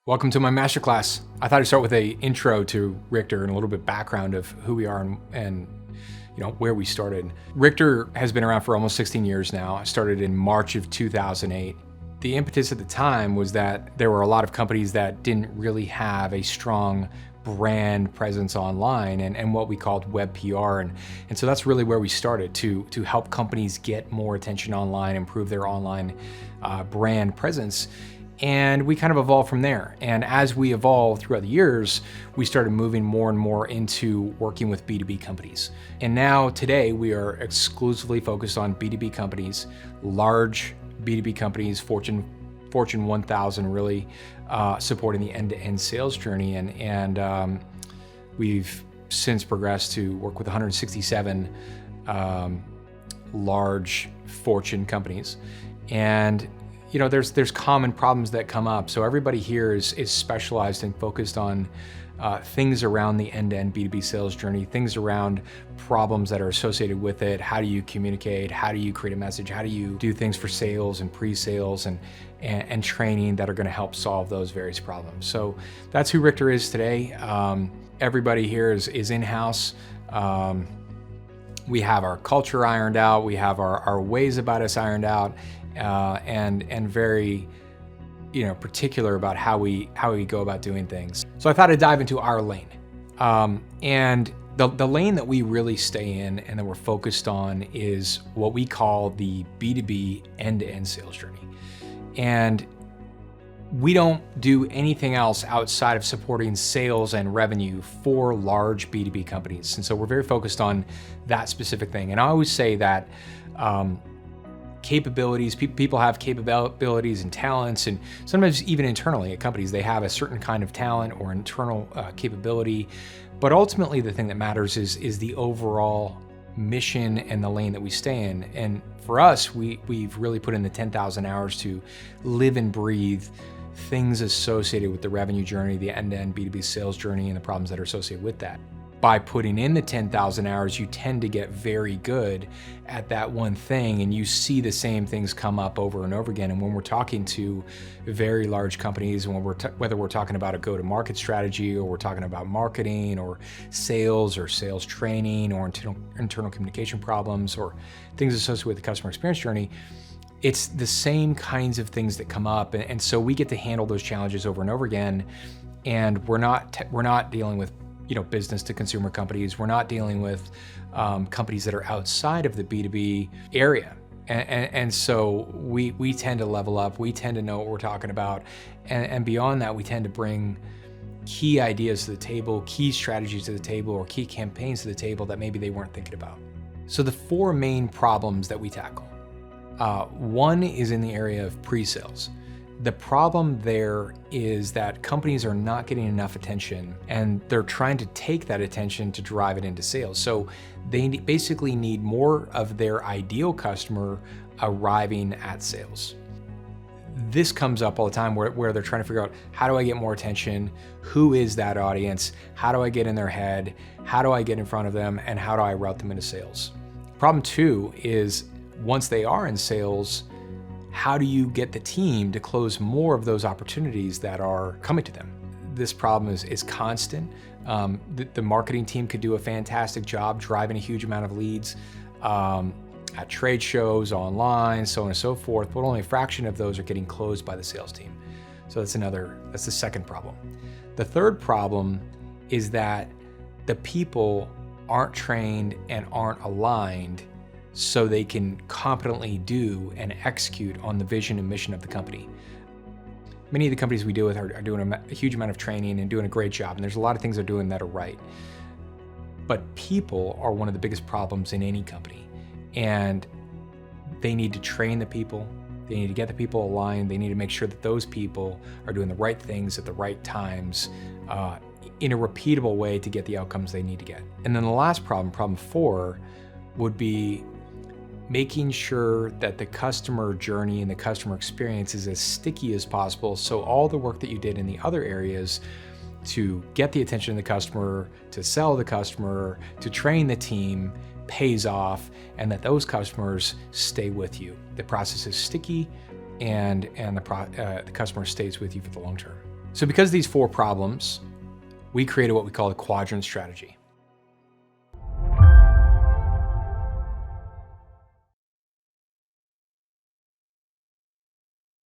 Welcome to my masterclass. I thought I'd start with an intro to Richter and a little bit background of who we are and where we started. Richter has been around for almost 16 years now. I started in March of 2008. The impetus at the time was that there were a lot of companies that didn't really have a strong brand presence online and what we called web PR. And so that's really where we started to help companies get more attention online, improve their online brand presence. And we kind of evolved from there. And as we evolved throughout the years, we started moving more and more into working with B2B companies. And now today we are exclusively focused on B2B companies, large B2B companies, Fortune 1000, really supporting the end-to-end sales journey. And we've since progressed to work with 167 large Fortune companies. And there's common problems that come up. So everybody here is specialized and focused on things around the end-to-end B2B sales journey, things around problems that are associated with it. How do you communicate? How do you create a message? How do you do things for sales and pre-sales and training that are going to help solve those various problems? So that's who Richter is today. Everybody here is in-house. We have our culture ironed out. We have our ways about us ironed out. And very, particular about how we go about doing things. So I thought I'd dive into our lane, and the lane that we really stay in and that we're focused on is what we call the B2B end-to-end sales journey. And we don't do anything else outside of supporting sales and revenue for large B2B companies. And so we're very focused on that specific thing. And I always say that capabilities, people have capabilities and talents, and sometimes even internally at companies, they have a certain kind of talent or internal capability. But ultimately, the thing that matters is the overall mission and the lane that we stay in. And for us, we've really put in the 10,000 hours to live and breathe things associated with the revenue journey, the end-to-end B2B sales journey, and the problems that are associated with that. By putting in the 10,000 hours, you tend to get very good at that one thing, and you see the same things come up over and over again. And when we're talking to very large companies, whether we're talking about a go-to-market strategy, or we're talking about marketing or sales training, or internal communication problems, or things associated with the customer experience journey, it's the same kinds of things that come up. And so we get to handle those challenges over and over again. And we're not dealing with business to consumer companies. We're not dealing with companies that are outside of the B2B area. And so we tend to level up. We tend to know what we're talking about. And beyond that, we tend to bring key ideas to the table, key strategies to the table, or key campaigns to the table that maybe they weren't thinking about. So the four main problems that we tackle. One is in the area of pre-sales. The problem there is that companies are not getting enough attention, and they're trying to take that attention to drive it into sales. So they basically need more of their ideal customer arriving at sales. This comes up all the time where they're trying to figure out, how do I get more attention? Who is that audience? How do I get in their head? How do I get in front of them? And how do I route them into sales? Problem two is, once they are in sales, how do you get the team to close more of those opportunities that are coming to them? This problem is constant. The marketing team could do a fantastic job driving a huge amount of leads at trade shows, online, so on and so forth, but only a fraction of those are getting closed by the sales team. So that's the second problem. The third problem is that the people aren't trained and aren't aligned so they can competently do and execute on the vision and mission of the company. Many of the companies we deal with are doing a huge amount of training and doing a great job, and there's a lot of things they're doing that are right. But people are one of the biggest problems in any company, and they need to train the people, they need to get the people aligned, they need to make sure that those people are doing the right things at the right times, in a repeatable way to get the outcomes they need to get. And then the last problem 4, would be making sure that the customer journey and the customer experience is as sticky as possible. So all the work that you did in the other areas to get the attention of the customer, to sell the customer, to train the team pays off, and that those customers stay with you. The process is sticky, and the customer stays with you for the long term. So because of these 4 problems, we created what we call a quadrant strategy.